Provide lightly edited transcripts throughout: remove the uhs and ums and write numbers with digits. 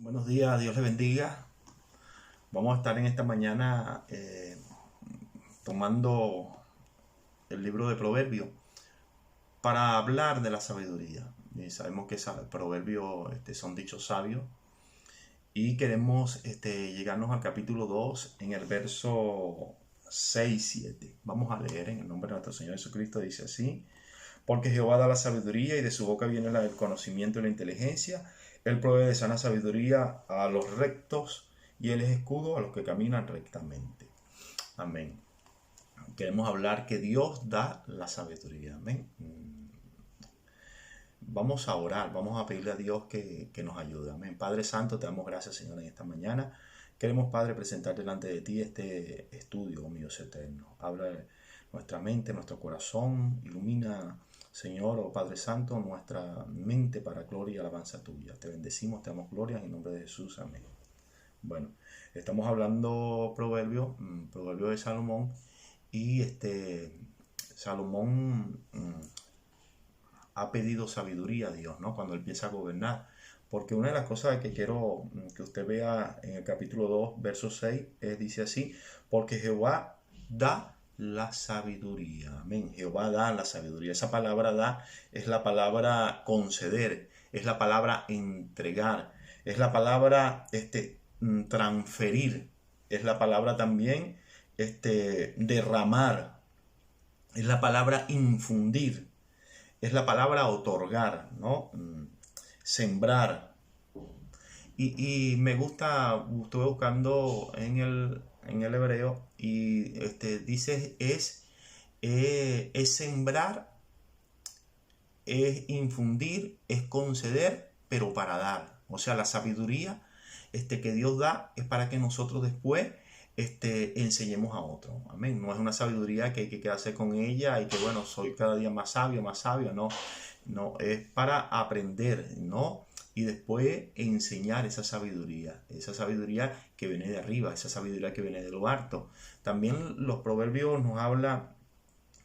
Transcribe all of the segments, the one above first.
Buenos días, Dios les bendiga. Vamos a estar en esta mañana tomando el libro de Proverbios para hablar de la sabiduría. Y sabemos que Proverbios son dichos sabios y queremos llegarnos al capítulo 2 en el verso 6-7. Vamos a leer en el nombre de nuestro Señor Jesucristo. Dice así: porque Jehová da la sabiduría y de su boca viene el conocimiento y la inteligencia. Él provee de sana sabiduría a los rectos y Él es escudo a los que caminan rectamente. Amén. Queremos hablar que Dios da la sabiduría. Amén. Vamos a orar, vamos a pedirle a Dios que nos ayude. Amén. Padre Santo, te damos gracias, Señor, en esta mañana. Queremos, Padre, presentar delante de ti este estudio, oh Dios eterno. Habla de nuestra mente, nuestro corazón, ilumina, Señor, oh Padre Santo, nuestra mente para gloria y alabanza tuya. Te bendecimos, te damos gloria en el nombre de Jesús. Amén. Bueno, estamos hablando proverbio de Salomón, y Salomón ha pedido sabiduría a Dios, ¿no? Cuando empieza a gobernar. Porque una de las cosas que quiero que usted vea en el capítulo 2, verso 6, dice así: porque Jehová da la sabiduría. Amén. Jehová da la sabiduría. Esa palabra da es la palabra conceder, es la palabra entregar, es la palabra transferir, es la palabra también derramar, es la palabra infundir, es la palabra otorgar, ¿no? Sembrar. Y me gusta, estuve buscando en el hebreo y dice es sembrar, es infundir, es conceder, pero para dar. O sea, la sabiduría que Dios da es para que nosotros después enseñemos a otros. Amén. No es una sabiduría que hay que quedarse con ella y que, bueno, soy cada día más sabio, no. No, es para aprender, ¿no? Y después enseñar esa sabiduría que viene de arriba, esa sabiduría que viene de lo alto. También los proverbios nos hablan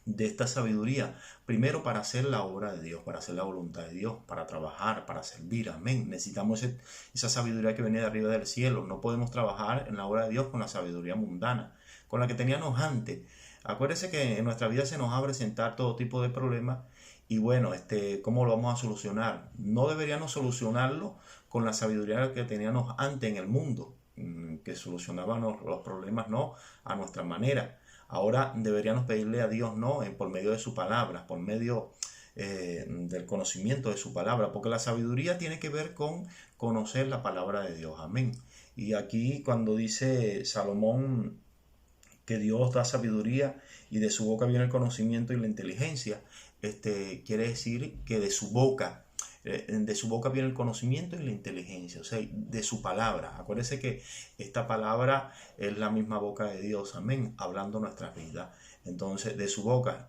de esta sabiduría, primero para hacer la obra de Dios, para hacer la voluntad de Dios, para trabajar, para servir. Amén. Necesitamos esa sabiduría que viene de arriba del cielo. No podemos trabajar en la obra de Dios con la sabiduría mundana, con la que teníamos antes. Acuérdese que en nuestra vida se nos va a presentar todo tipo de problemas. Y bueno, ¿cómo lo vamos a solucionar? No deberíamos solucionarlo con la sabiduría que teníamos antes en el mundo, que solucionábamos los problemas, ¿no?, a nuestra manera. Ahora deberíamos pedirle a Dios, ¿no?, por medio de su palabra, por medio del conocimiento de su palabra, porque la sabiduría tiene que ver con conocer la palabra de Dios. Amén. Y aquí cuando dice Salomón que Dios da sabiduría y de su boca viene el conocimiento y la inteligencia, quiere decir que de su boca viene el conocimiento y la inteligencia, o sea, de su palabra. Acuérdense que esta palabra es la misma boca de Dios, amén, hablando nuestras vidas. Entonces, de su boca,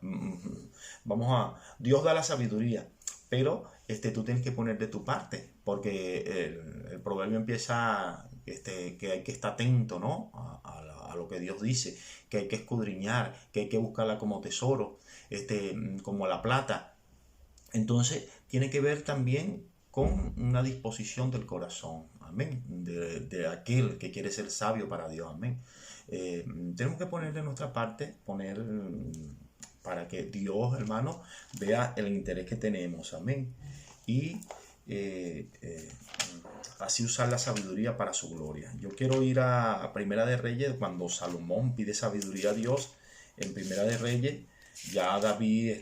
Dios da la sabiduría, pero tú tienes que poner de tu parte, porque el proverbio empieza que hay que estar atento, ¿no?, a lo que Dios dice, que hay que escudriñar, que hay que buscarla como tesoro, como la plata. Entonces tiene que ver también con una disposición del corazón, amén, de aquel que quiere ser sabio para Dios, amén. Tenemos que poner de nuestra parte, para que Dios, hermano, vea el interés que tenemos, amén. Y así usar la sabiduría para su gloria. Yo quiero ir a Primera de Reyes, cuando Salomón pide sabiduría a Dios. En Primera de Reyes ya David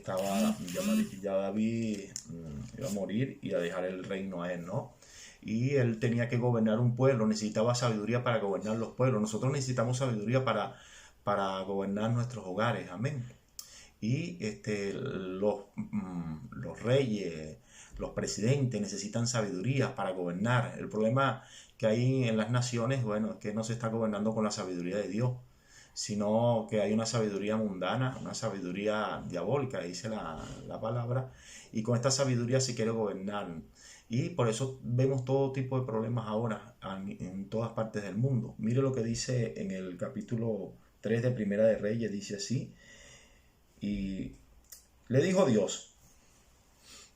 iba a morir y a dejar el reino a él, ¿no? Y él tenía que gobernar un pueblo, necesitaba sabiduría para gobernar los pueblos. Nosotros necesitamos sabiduría para gobernar nuestros hogares, amén. Y los reyes, los presidentes necesitan sabiduría para gobernar. El problema que hay en las naciones, bueno, es que no se está gobernando con la sabiduría de Dios, sino que hay una sabiduría mundana, una sabiduría diabólica, dice la palabra, y con esta sabiduría se quiere gobernar. Y por eso vemos todo tipo de problemas ahora en todas partes del mundo. Mire lo que dice en el capítulo 3 de Primera de Reyes, dice así: y le dijo Dios: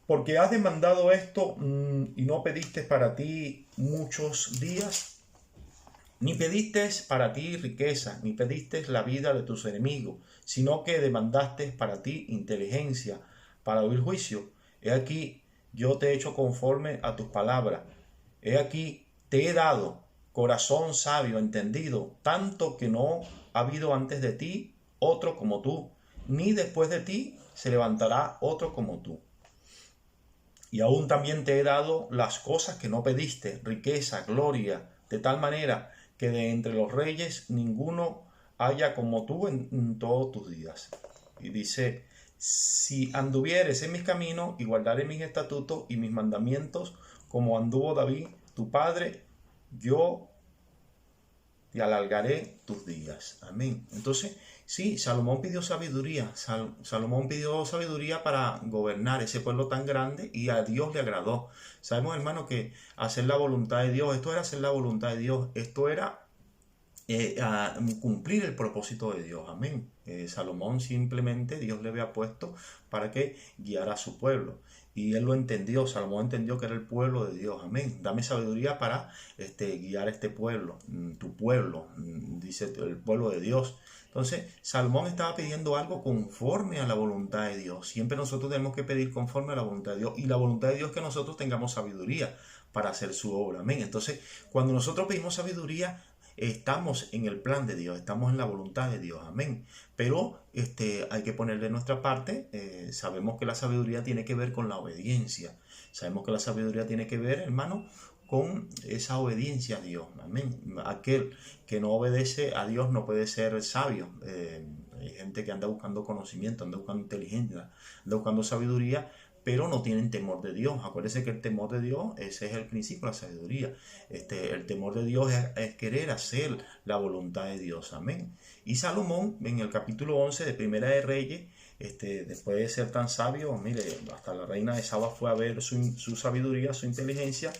porque has demandado esto y no pediste para ti muchos días, ni pediste para ti riqueza, ni pediste la vida de tus enemigos, sino que demandaste para ti inteligencia, para oír juicio. He aquí, yo te he hecho conforme a tus palabras. He aquí, te he dado corazón sabio, entendido, tanto que no ha habido antes de ti otro como tú, ni después de ti se levantará otro como tú. Y aún también te he dado las cosas que no pediste, riqueza, gloria, de tal manera que de entre los reyes ninguno haya como tú en todos tus días. Y dice, si anduvieres en mis caminos y guardaré mis estatutos y mis mandamientos, como anduvo David, tu padre, yo te alargaré tus días. Amén. Entonces, sí, Salomón pidió sabiduría. Salomón pidió sabiduría para gobernar ese pueblo tan grande y a Dios le agradó. Sabemos, hermano, que hacer la voluntad de Dios, esto era hacer la voluntad de Dios, esto era cumplir el propósito de Dios. Amén. Salomón simplemente Dios le había puesto para que guiara a su pueblo. Y él lo entendió, Salomón entendió que era el pueblo de Dios. Amén. Dame sabiduría para guiar este pueblo, tu pueblo, dice el pueblo de Dios. Entonces, Salomón estaba pidiendo algo conforme a la voluntad de Dios. Siempre nosotros tenemos que pedir conforme a la voluntad de Dios. Y la voluntad de Dios es que nosotros tengamos sabiduría para hacer su obra. Amén. Entonces, cuando nosotros pedimos sabiduría, estamos en el plan de Dios, estamos en la voluntad de Dios, amén. Pero hay que ponerle nuestra parte. Sabemos que la sabiduría tiene que ver con la obediencia. Sabemos que la sabiduría tiene que ver, hermano, con esa obediencia a Dios, amén. Aquel que no obedece a Dios no puede ser sabio. Hay gente que anda buscando conocimiento, anda buscando inteligencia, anda buscando sabiduría, pero no tienen temor de Dios. Acuérdense que el temor de Dios, ese es el principio de la sabiduría. El temor de Dios es querer hacer la voluntad de Dios. Amén. Y Salomón, en el capítulo 11 de Primera de Reyes, después de ser tan sabio, mire, hasta la reina de Saba fue a ver su sabiduría, su inteligencia.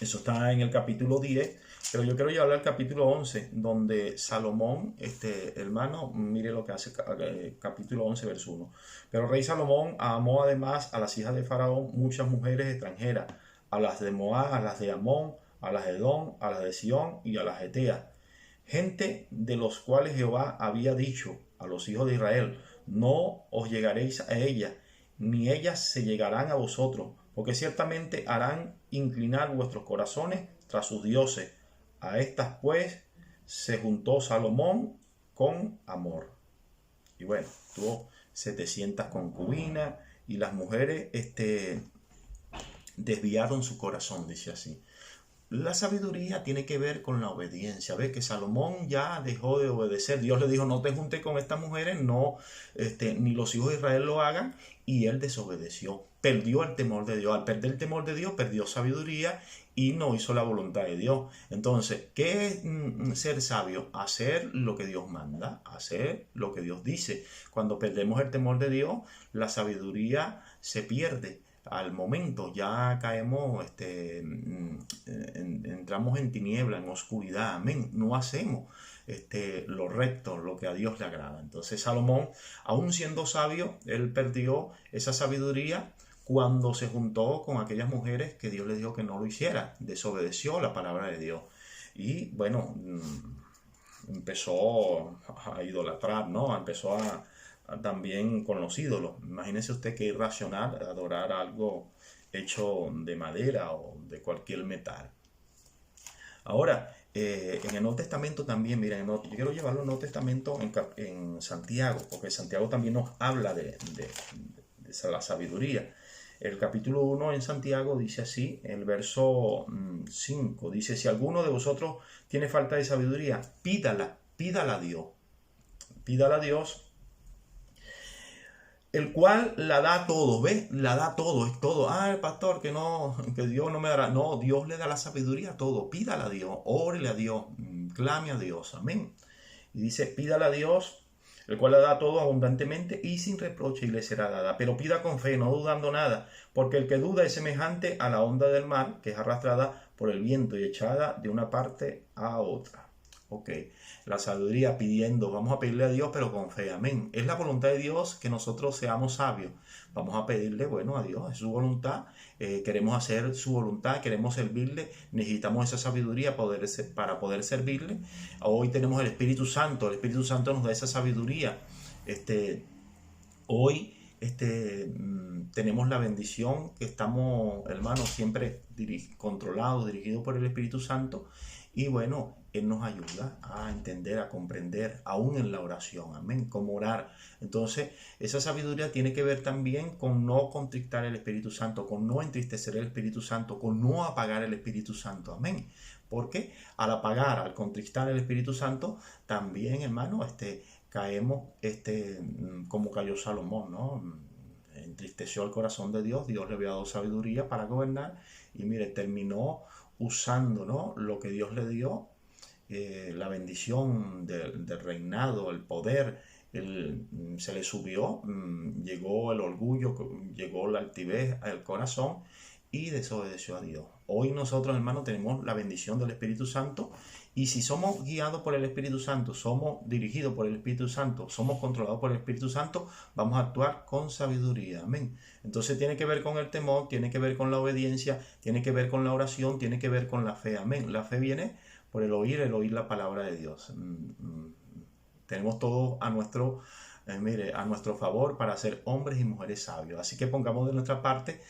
Eso está en el capítulo 10. Pero yo quiero llevarlo al capítulo 11, donde Salomón, hermano, mire lo que hace capítulo 11, verso 1. Pero el rey Salomón amó además a las hijas de Faraón muchas mujeres extranjeras, a las de Moab, a las de Amón, a las de Edom, a las de Sión y a las de Etea. Gente de los cuales Jehová había dicho a los hijos de Israel, no os llegaréis a ellas, ni ellas se llegarán a vosotros, porque ciertamente harán inclinar vuestros corazones tras sus dioses. A estas pues se juntó Salomón con amor. Y bueno, tuvo 700 concubinas y las mujeres desviaron su corazón, dice así. La sabiduría tiene que ver con la obediencia. Ves que Salomón ya dejó de obedecer. Dios le dijo, no te juntes con estas mujeres, no, ni los hijos de Israel lo hagan. Y él desobedeció. Perdió el temor de Dios. Al perder el temor de Dios, perdió sabiduría y no hizo la voluntad de Dios. Entonces, ¿qué es ser sabio? Hacer lo que Dios manda, hacer lo que Dios dice. Cuando perdemos el temor de Dios, la sabiduría se pierde. Al momento ya caemos, entramos en tiniebla, en oscuridad, amén. No hacemos lo recto, lo que a Dios le agrada. Entonces Salomón, aún siendo sabio, él perdió esa sabiduría cuando se juntó con aquellas mujeres que Dios le dijo que no lo hiciera. Desobedeció la palabra de Dios. Y bueno, empezó a idolatrar, ¿no? Empezó también con los ídolos. Imagínese usted que irracional adorar algo hecho de madera o de cualquier metal. Ahora, en el Nuevo Testamento también, miren, yo quiero llevarlo al Nuevo Testamento en Santiago, porque Santiago también nos habla de la sabiduría. El capítulo 1 en Santiago dice así, el verso 5, dice, si alguno de vosotros tiene falta de sabiduría, pídala a Dios. Pídala a Dios, el cual la da a todos, ¿ves? La da a todos, es todo. El pastor, que Dios no me dará. No, Dios le da la sabiduría a todo. Pídala a Dios, órele a Dios, clame a Dios, amén. Y dice, pídala a Dios, el cual la da a todo abundantemente y sin reproche y le será dada. Pero pida con fe, no dudando nada, porque el que duda es semejante a la onda del mar, que es arrastrada por el viento y echada de una parte a otra. Ok, la sabiduría pidiendo, vamos a pedirle a Dios, pero con fe, amén. Es la voluntad de Dios que nosotros seamos sabios. Vamos a pedirle, bueno, a Dios, es su voluntad. Queremos hacer su voluntad, queremos servirle, necesitamos esa sabiduría para poder servirle. Hoy tenemos el Espíritu Santo nos da esa sabiduría. Hoy tenemos la bendición que estamos, hermanos, siempre controlados, dirigidos por el Espíritu Santo. Y bueno, Él nos ayuda a entender, a comprender, aún en la oración, amén, cómo orar. Entonces, esa sabiduría tiene que ver también con no contristar el Espíritu Santo, con no entristecer el Espíritu Santo, con no apagar el Espíritu Santo, amén. Porque al apagar, al contristar el Espíritu Santo, también, hermano, caemos como cayó Salomón, ¿no? Entristeció el corazón de Dios, Dios le había dado sabiduría para gobernar y mire, terminó usando, ¿no?, lo que Dios le dio, la bendición del reinado, el poder, se le subió, llegó el orgullo, llegó la altivez al corazón y desobedeció a Dios. Hoy nosotros, hermanos, tenemos la bendición del Espíritu Santo y si somos guiados por el Espíritu Santo, somos dirigidos por el Espíritu Santo, somos controlados por el Espíritu Santo, vamos a actuar con sabiduría. Amén. Entonces tiene que ver con el temor, tiene que ver con la obediencia, tiene que ver con la oración, tiene que ver con la fe. Amén. La fe viene por el oír la palabra de Dios. Tenemos todo a nuestro a nuestro favor para ser hombres y mujeres sabios. Así que pongamos de nuestra parte,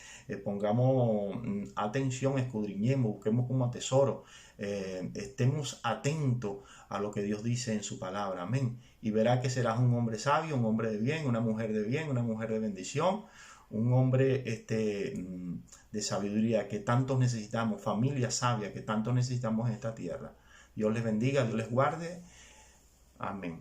pongamos atención, escudriñemos, busquemos como tesoro, estemos atentos a lo que Dios dice en su palabra. Amén. Y verá que serás un hombre sabio, un hombre de bien, una mujer de bendición, un hombre de sabiduría que tanto necesitamos, familia sabia que tanto necesitamos en esta tierra. Dios les bendiga, Dios les guarde. Amén.